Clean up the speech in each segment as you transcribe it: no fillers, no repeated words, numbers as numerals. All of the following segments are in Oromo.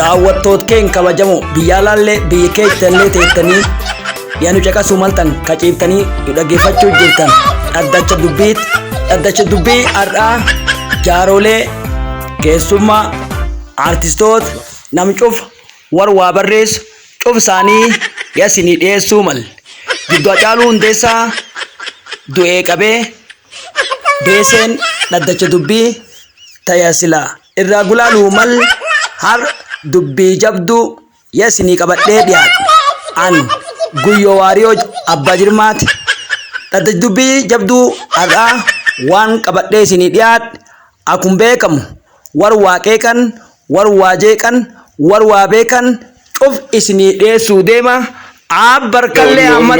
daawwattoota keenya kabajamoo biyya alaallee biyya keessallee teettanii yaanu caqasuu maltan qaceeltanii dhaggeeffachuu jirtan dhaddacha dubbii har'aa jaarolee keessummaa artistoota nam cuf war waa barreessu cuf isaanii yasinii dhiyeessuu mal Giddu Hacaaluu Hundeessaa du'ee qabee beeseen dhaddacha dubbii tajaajila irraa gulaaluu mal har dubbii jabduu yasinii qabadhee dhiyaatu an Guyyoo Waariyoo Abbaa Jirmaati dhaddacha dubbii jabduu har'aa waan qabadhee isinii dhiyaat akkuma beekamu war waaqee kan war waajee kan war waa beekan cuf isinii dhiyeessuu deema barkallee Ahmad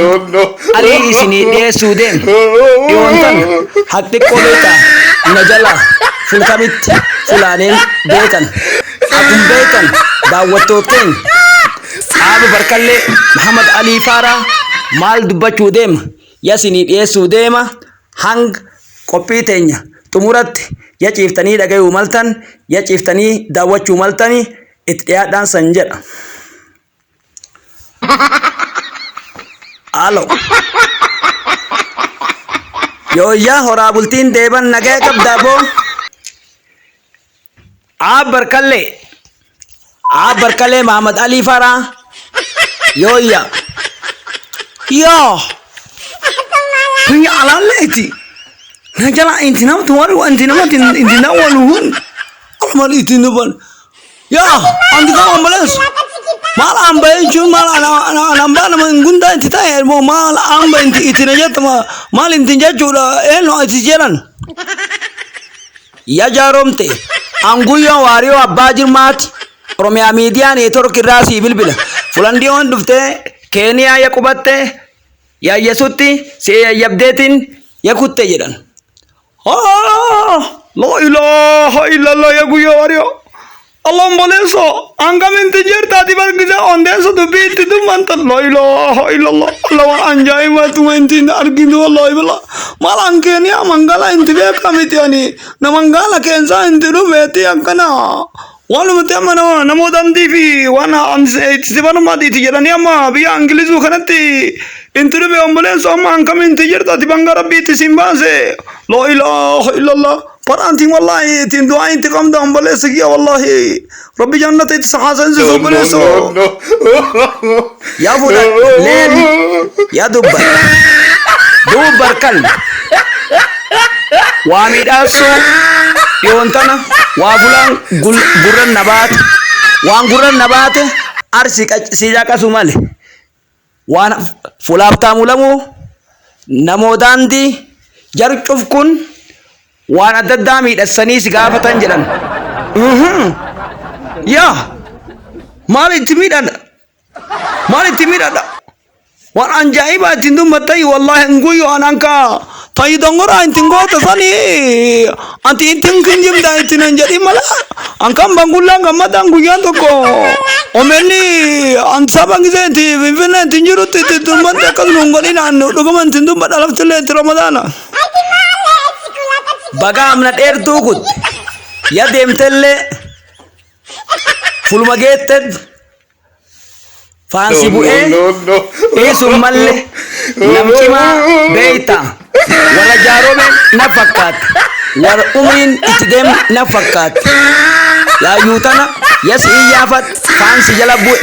Ali isinii dhiyeessuu deema dhiyoontan haqni qoleeta na jala fulkamitti fulaaneen beekan akkuma beekan daawwattoota keenya barkallee Muhammad Ali Faaraa maal dubbachuu deema yasinii dhiyeessuu deema hang qophii teenya xumuratti ya ciiftanii dhagayuu maltan ya ciiftanii daawwachuu maltanii itti dhiyaadhaan san jedha. Alo. Yooyyaa horaa bultiin deeban nagaya qabdaa boo. Barkallee Muhammad Ali Faaraa. Yooyyaa. Yoo. Punya alaleeti. Najala inti nama tuwaru anti nama inti na waluhun. Alamal inti nuban. Ya, anti kau ambulans. Mal ambai cun mal anamba nama gunda inti tahu mau mal ambai inti naja tama mal inti jaju dah no inti jalan. Ya jaromte. Guyyoo Waariyoo Abbaa Jirmaati. Oromiyaa miidiyaa neetwork irraa si bilbila. Fulandiyoon dhuftee Keeniyaa ya qubatte ya yesutti si yabdeetin ya kutte jedhan. La ilaha illallah ya Guyyoo Waariyoo. Allah mboleso angam inti jerta di bargisa ondeso tu biti tu mantan. La ilaha illallah. Allah wa anjay wa tu inti argindu wallahi billah. Malang Kenya mangala inti beka mitiani. Na mangala kensa inti ru beti akana. Walu mutama namo dan TV wana amse sibanu mati tijarani amma biya Ingilizu kanati inturu be ambulance amma angam inti jerta di bangara biti simbase. La ilaha illallah. Paranting wallahi tin doa inti kam da ambulance giya wallahi. Rabbi jannat itu sahasan se ambulance. Ya budak len ya dubar kal. Wa midaso yontana wa bulang gurran nabat arsi sija kasumale. Wa fulab tamulamu namodandi jarcuf kun waan adda addaa miidhassanii si gaafatan jedhan. Yaa maal itti miidhadha waan anjaa'ibaa ittiin dubbattai wallahi Guyyoo ananka tayi dongora ittiin goota sanii ati ittiin kinjimda ittiin hin jedhin mala ankan bangullaan gammadaan guyyaan tokko omenni ansaba giseeti finfinnee ittiin jirutti ittiin dubbatte akkasuma hin godhinaan dhuguma ittiin dubbadha laftillee itti ramadaana. Baga amna dheertuu kutte ya deemtellee fulma geetted faansi bu'ee dhiisuun malle namcimaa beeyta warra jaarome na fakkaate warra umriin itti deem na fakkaate yaayyuu tana ya si iyyaafat faansi jala bu'e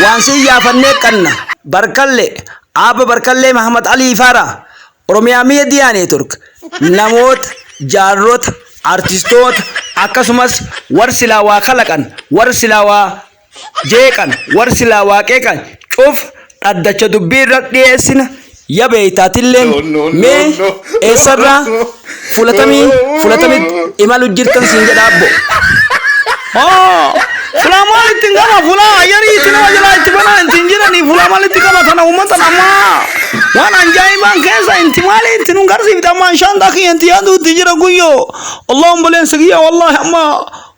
waan si iyyaafannee qanna barkallee Muhammad Ali Faaraa Oromiyaa miidiyaa neetwork namoota jaarrota artistoota akkasumas war silaa waa kalaqan war silaa waa jeeqan war silaa waa qeeqan cuf dhaddacha dubbii irra dhiyeessina ya beeytaatilleen mee eessarraa fulatamii imalu jirtan siin jedhaabbo. Fulaa maal ittiin qaba fulaa ayyarii itti nama jalaa itti banaa ittiin jedhanii fulaa maal itti qaba tana uummata namaa waan anjaa'ibaan keessa inti maali inti nun garsiifte amma shaantaa kiyya inti yaaduutti jira Guyyoo Allah ambuleensi kiyya wallahi amma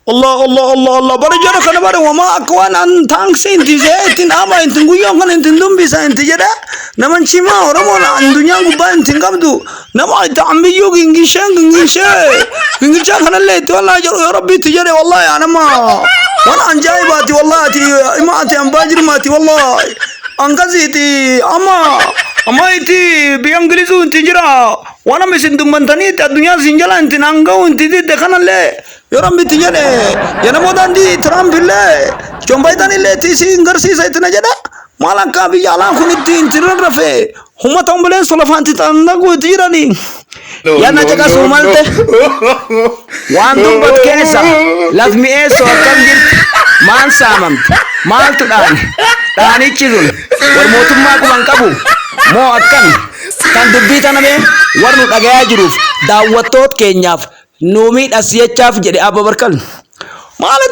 Allah bara jara kana bara wama akka waan an taanksi inti see ittiin dhaaba inti Guyyoo kana inti dumbisa inti jedha naman cimaa Oromoon addunyaa gubbaa inti qabdu nama itti ambiyyuu gingilchaa kanallee itti wallahi jedhu yoo rabbi itti jedhe wallahi anama وانا انجايباتي والله اماتي امباجر ماتي والله انقذيتي اما انتي بانجليزو انتي جرا وانا مسين دمبنتني الدنيا سنجلا انتي نانغو انتي دي دخنا لي يرم بتجني ينا مودان دي ترام بالله جنبايتاني اللي تيسي انغرسي سيتنا جدا مالان كابي يالان كوني انتي رفي هما تنبلين سلفانتي تنغو تجراني يا نجاك سومالته وان دمبت كيسا لازمي ايسو اكام جرت مان سامم مال داني كيزون والموتم ماكو منكبو مو أكن كان دبيتا نمي ورنو تغيا جروف داوتوت كينياف نومي أسيتشاف جدي أبا بركل مال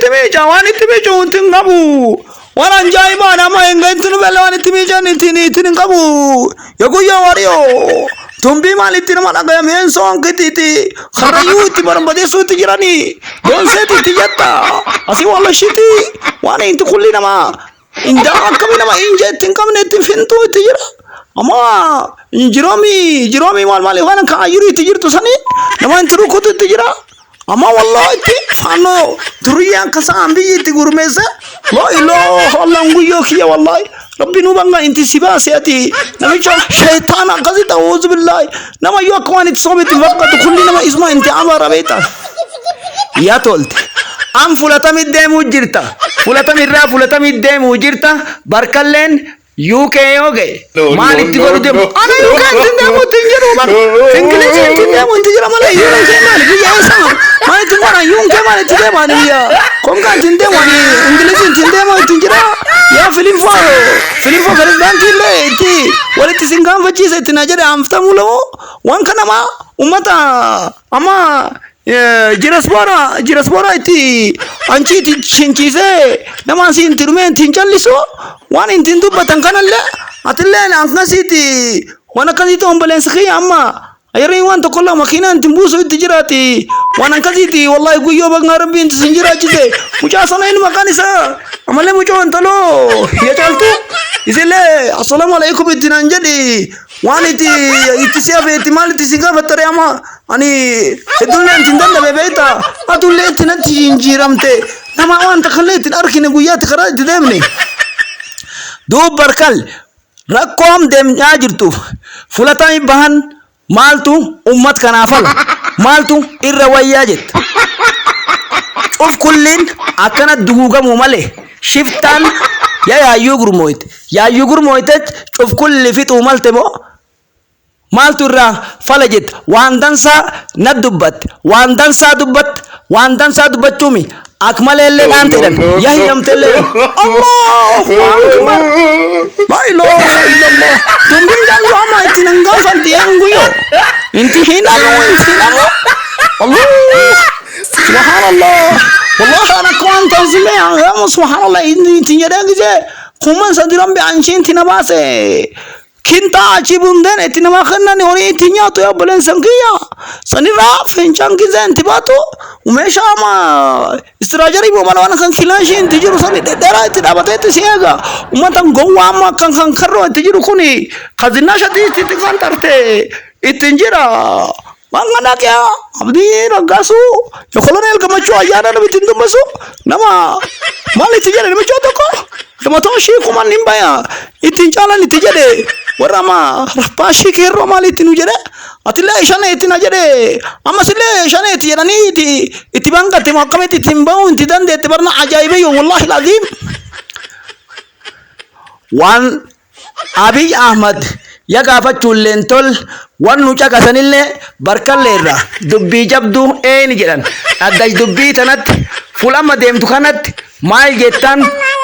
تمي جواني تمي جون تنغبو وانا جاي ما نما ينغن تنو بلواني تمي جاني تنغبو يقول يا واريو تنبي مالي تنما نغيا مين سوان كتيتي خريو تبرم بدي سوتي جراني دون سيتي تجتا أسي والله شتي وانا انتو كلي نما inda kami nama inje tingkam netin fintu tijira ama jiromi mal wana ka ayuri tijir to sani nama intru ko tijira ama wallahi ti fano duriya kasa ambi ti gurmesa la ilaha illa nguyo khiya wallahi rabbi nu banga inti siba siati nama cha shaytan qazi ta'uz billahi nama yo kwani tsobit waqt kulli nama isma inti amara beta ya tolt am fulatami demu jirta fulatami demu jirta barkallen UK yoge mal ittigoru dem ana UK demu tinjero bar english demu tinjero mala yero mal biya sa mal tingora UK mal tindema ni ya konga tindema ni english tindema tinjera ya film fo president le ti wala tisingam vachi se tinajere amftamulo wankana ma umata ama jiraspora iti anchi ti chinchise namasi instrument tinchalliso wan intindu batankanalle atille ankasiti wana kadito ambulance khi amma ayri wan to kolla makina intimbuso tijirati wana kaditi wallahi guyo banga rabbi int sinjira chise mucha sana in makanisa amale mucho antalo ya chaltu isile assalamu alaikum itinanjadi waniti itisiabe itimali tisinga batare ama ani edulne tindanda bebeta adulle tinati injiramte nama wan takhallet arkine guyat khara demni do barkal rakom dem ajirtu fulatay bahan maltu ummat kanafal maltu irrawayajet of kullin akana duguga mumale shiftan ya yugur moit of kulli fitu maltemo malturra falajit wandansa nadubbat wandansa dubbatumi akmalelle nantedan yahiyam telle Allahu akbar la ilaha illallah tumbin jangu ama itinanga fantiyangu yo inti hinamu Allah subhanallah wallahi ana kwan tanzime ya subhanallah inti yadagize kuman sadiram be anshin tinabase kinta achibunde ne tinama khanna ne ori tinya to ya bolen sangiya sanira fenchang kizen tibato umesha ma istirajari bo malawan kan khilashin tijiru sani dara tidabate tisiaga umatan gowa ma kan kharro tijiru kuni khazina shati tikan tarte itinjira mangana kya abdi ragasu yo kolonel kamacho ayana na bitindu basu nama mali tijere ne macho toko kama to shi kuma nimbaya itinjala ni tijere warama rapashi kerro mali tinujere atilla ishane itinajere amasile ishane itiyani itibanga timakameti timbau intidande tibarna ajaibe yo wallahi alazim wan abi ahmad ya gaafachuu leentol wan nu caqasanille barkalleerra dubbii jabdu eeni jedhan dhaggash dubbii tanatti fulama deemtu kanatti maal jettan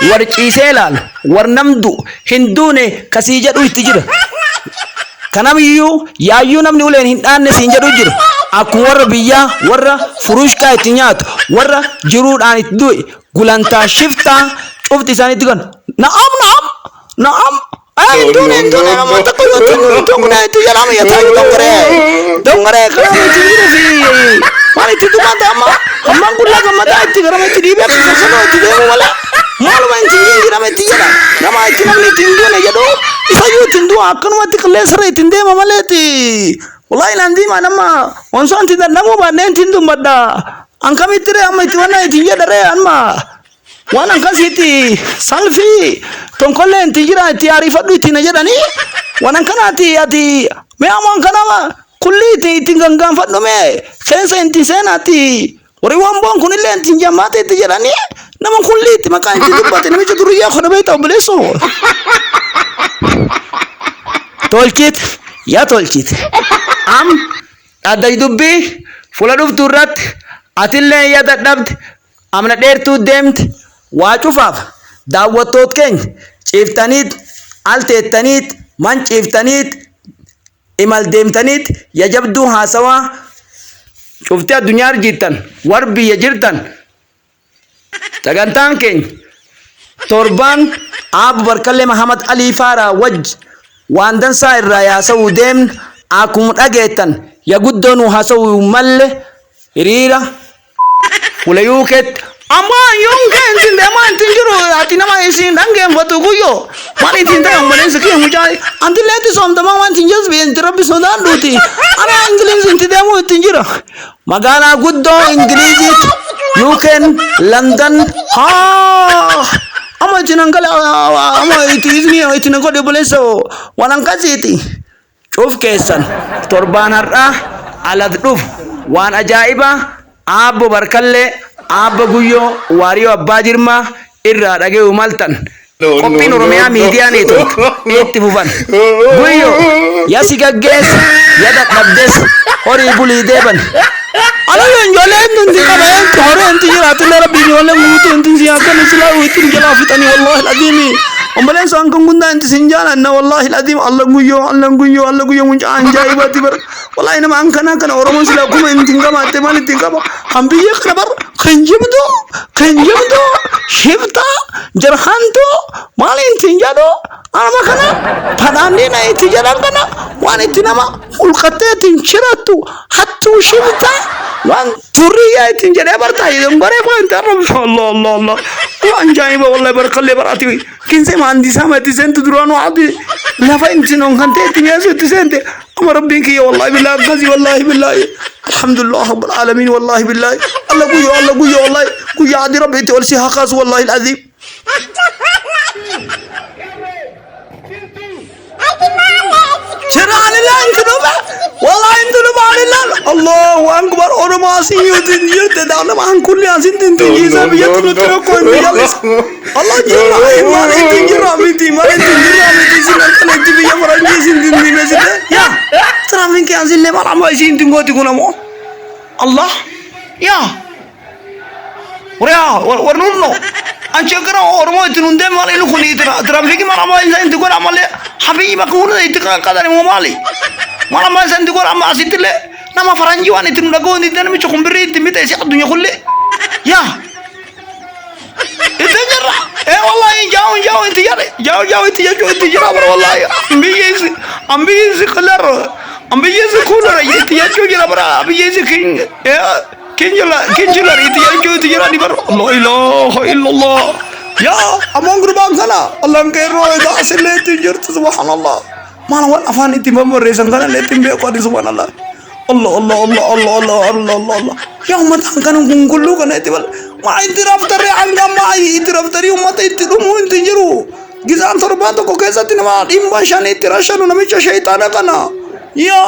war ciisee laal war namdu hinduune kasii jedhu itti jira kanamiyyuu yaayyuu namni uleen hin dhaanne siin jedhu jira akkuma warra biyyaa warra furuushkaa itti nyaatu warra jiruudhaan itti du'e gulantaa shiftaa cufti isaaniitti kan na'am Indone amma takko tungune tu jaram ya tayu dongare karam tiru fi mari tu mata amma kulla gamma da ti garam ti dibe ka sano ti de wala malu man ti garam ti jara nama ti namni tindu ne jado isayu tindu akkan mati kale sare tinde mamaleti wallahi nandi manama onson tinda namo ba nen tindu madda Angkamitire amma itti wanna itti jedhare amma waan akkasitti salfii tonkollee itti jira itti ariifadhu itti na jedhani waan akkanaati ati mee ammoo kanama kulli itti gangaanfadhu mee keessa itti seenaati warri waan boon kunillee itti jammaate itti jedhani nama kulli itti maqaan itti dubbate namicha duriyyaa kana beektaa obboleesso tolchit yaa tolchit am adda dubbii fuula dhuftu irratti atillee yaa dadhabde amna dheertuu deemte waa cufaaf daawwattoot keenya ciiftaniit al teettaniit man ciiftaniit imal deemtaniit ya jabduu haasawaa cuftee addunyaa argitan war biyya jirtan sagantaan keenya torbaan Abu Barkallee Mahamad Ali Faara waj waan dansaa irraa yaasa'uu deemne akkuma dhageettan ya guddoon haasa'uu malle hiriira fuula yuuketti amma yoonkeen sinde amantiin jiru ati nama isin dhangeen fatu guyyo waan ittiin ta'e uummaneen sikkii mucaa anti leetti soomtamaa waan ittiin jesbi inti rabbi sodaan duuti ana ingiliizi inti deemuu ittiin jira magaalaa guddoo ingiliiziitti yuukeen London haa amma itti nangale amma itti izni itti nangode bulesso waan akkasiiti cuuf keessan torbaan har'aa alad dhuf waan ajaa'iba Abu Barkallee Abba Guyyo Waariyo Abbaa Jirmaa irraa dhaga'uu maltan qophiin Oromiyaa miidiyaa neetwoork itti fufan Guyyo yaa si gaggeessa yaa dadhabdes horii bulii deeban ana ijoollee inti qabeen horee inti jiraatullee rabbi ijoollee guutuu inti siyaatan islaa ittiin jalaa fixanii wallahi aladiimi omboleen saan kan gunda inti sin jaalanna wallahi aladiim Allah Guyyo muncaa anjaa'ibati bar wallahi nama ankana kana Oromoon sila kuma inti gamaatte maal ittiin qaba hambiyye kana bar kan jibdu shifta jarhantu maal intiin jedhu anama kana padhaandiina itti jedhan kana waan itti nama hulqattee ittiin shirattu hattuu shifta waan turriyaa ittiin jedhee bartaa hidhan baree koo inti arrabsa Allah waan jaa'iba wallahi Barkallee barati kinse maandisaa mati seentu duraanu adi lafa inti non kan ta'e itti mi'aasu itti seente ama rabbiin kiyya wallahi billahi akkasii wallahi billahi alhamdulillah rabbil alamin wallahi billahi Allah Guyyo wallahi Guyyo adi rabbi itti ol si haqaas wallahi alazim Cerani lan kunuba wallahi intu nubalillah Allahu akbar orma siyutin yirte dana man kulli asin tintu jiza biyatnu tro ko biyalis Allah jira iman intu jira miti sinan kalati biya faranji sin dindi mesite ya tramin ke asin le mara mai sin tingoti kunamo Allah ya warnunno anchakara ormo itununde mali lu khuni trafiki mara mai sin tingora male habiba kuna itika kadari momali mara mai sin tingora ma asitile nama faranji wan itun dago ni tan mi chokumbiri timite si adunya kulle ya itejara wallahi jauh inti jare jauh inti jara wallahi ambiyesi kular inti jara bara ambiyesi kinjala inti jara di bar la ilaha illallah ya among gurbang sana Allah kero da asile tinjur subhanallah mana wan afan inti mamore sangana letim be ko di subhanallah Allah ya umat angkan gungulu kana itibal ma intiraf tare anga ma intiraf tare umat itidumu intijeru gizan torbato ko kesa tinama dimba shani tirashanu namicha shaytana kana ya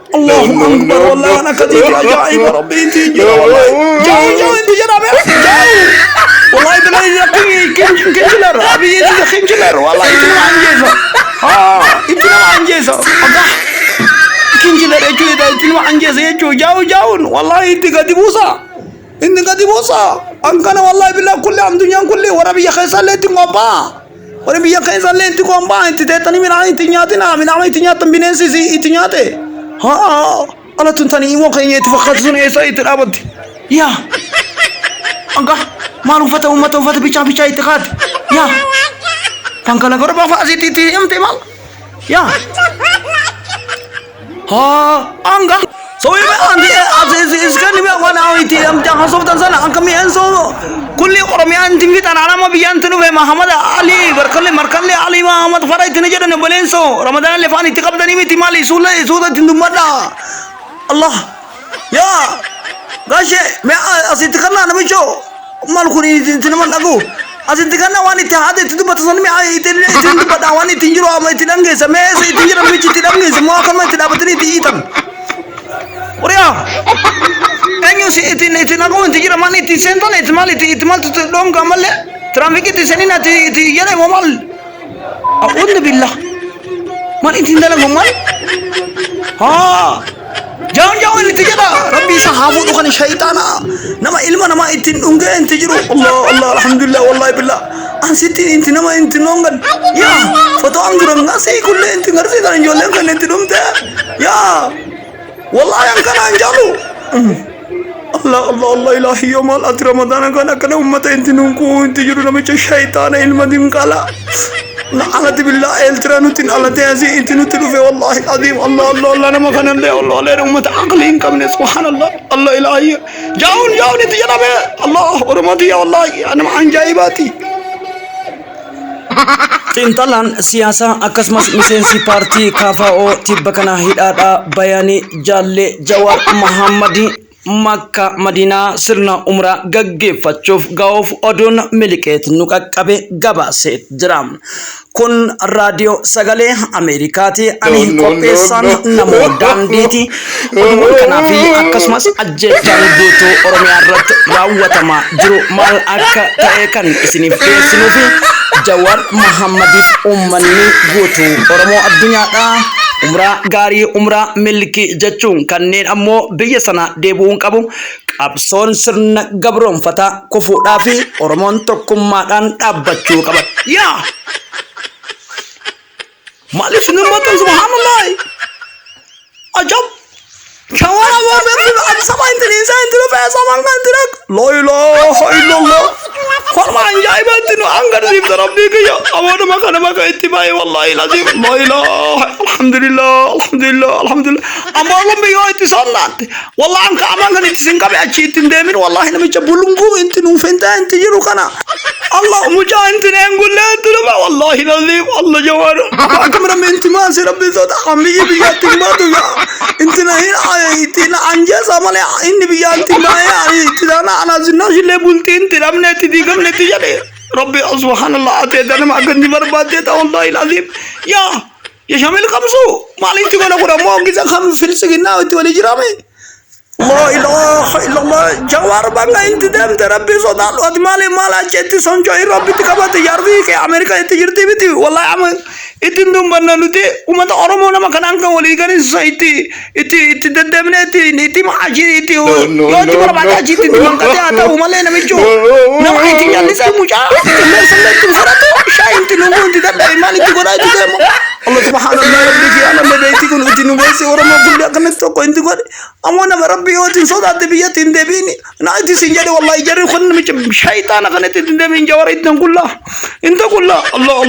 Allahu akbar wallahi ana kadir ajaib rabbi intijeru wallahi jauh intijeru me jauh wallahi billahi kinjilar abi itu kinjilar wallahi itu anjesa anjesa aga kinjilar itu itu anjesa itu jauh wallahi itu kadibusa angkana wallahi billahi kulli amdunya kulli warabiya khaysalati ngomba warabiya khaysalati ngomba itu tetani mina itu nyatina mina itu nyata binensi itu nyate ala tuntani imo kaynya itfaqat sun esa itu abad ya angka malu fata bica itiqad ya pangkala gorba fa asiti am temal ya angka so ini andi aziz sekali me wana awiti am jangan sobat sana angka mi enso kulli Oromiyan timit anama biyan tunu be Muhammad Ali Barkallee Ali Muhammad farai tinu jada ne bolenso Ramadan le fani tiqab dani mi timali suda tindumada Allah ya gashe me asitti kana namicho mal kuni tinaman dagu asitti kana wani tahade tidu batasan me itin bada wani tinjiro ama itinange same se tinjiro michi tinange mo kan tidabatini tiitan Oria enyo si itin aku tinjiro mani tisentan itmal dong kamalle traffic tisenina ti yana momal a'udhu billah man itin dalam momal ha jangan ini tijara Rabbi sahabu tu kan syaitana nama ilmu nama itin ungge tijiru Allah alhamdulillah wallahi billah ansiti inti nama inti nongan ya foto angguran ngasih kulle inti ngerti kan jolen kan inti dumte ya wallahi yang kan anjalu Allah ilahi yamal at Ramadan kan akan umat inti nungku inti jiru nama syaitana ilmu dimkala نعلت بالله الترانوتين على تازي انت نتلوفي والله العظيم الله انا ما كان الله لا امه عقلين كم سبحان الله الهي جاون انت جناب الله ورمتي والله انا عن جايباتي تنتلان سياسة أكسمس مسنسي بارتي كافاو تبكنا هيدا بياني جالي جوار محمدي Makka Madina sirna umra gaggeeffachuuf gaa'uuf oduun milikeet nu qaqqabe gabaasee jira. Kun raadiyoo sagalee Ameerikaati. Ani qopheessaan namoo daandiiti. Oduuwwan kanaaf akkasumas ajjeechaan guutuu Oromiyaa irratti raawwatamaa jiru maal akka ta'e kan isiniif dhiyeessinuuf Jawaar Mohammadiif uummanni guutuu Oromoo addunyaadhaa umra gaarii umra milki jechuun kanneen ammoo biyya sana deebi'uun qabu qabsoon sirna gabroonfataa kufuudhaa fi Oromoon tokkummaadhaan dhaabbachuu qaban. Yaa maaliif sinummaatan subhaanallah ajab kawana waabirri absama intiniisa intinu feesaman kan tirak la ilaha illallah korma anjaibantinu angarsiif darabbii kiyya amoodha maka ittibaa'e wallahi lazim la ilaha alhamdulillah ammoon biyyoo itti sonnaatti wallahi anka aman kan itti sin qabe achi ittin deemin wallahi namicha bulunguu intinu fenta inti jiru kana Allah mujaa intine engulle intinu wallahi lazim Allah Jawaar akamra menti maasi rabbi sota ambiyi biyyatti baatu ya intina itina anja samale inni biyanti maya itina ana zinashi le bultin tiramne tidigamne tijale rabbi subhanallah atedana ma gandi barbade ta wallahi alazim ya shamil khamsu malinti gona gura mo giza kham filsigina wali jirame la ilaha illallah Jawaar banga inti dem rabbi soda lo admale mala chetti sonjo rabbi tikabate yardi ke Amerika itijirti biti wallahi am itin dum bannanuti umata Oromo nama kanan kan wali gani society iti dedemne iti maaji iti yo ti barabada ji iti mangkate ata umale na micho na iti jalli sa mucha iti sampai tum saratu shay inti nungu inti dadda iman iti gora iti demo Allah subhanallah rabbi ki ana mebe iti kun iti nubesi Oromo kulli akan to ko inti gora amona rabbi yotin soda debiya tin debini na iti sinjade wallahi jarri khon micho shaytan kan iti demin Jawaar inta kullah Allah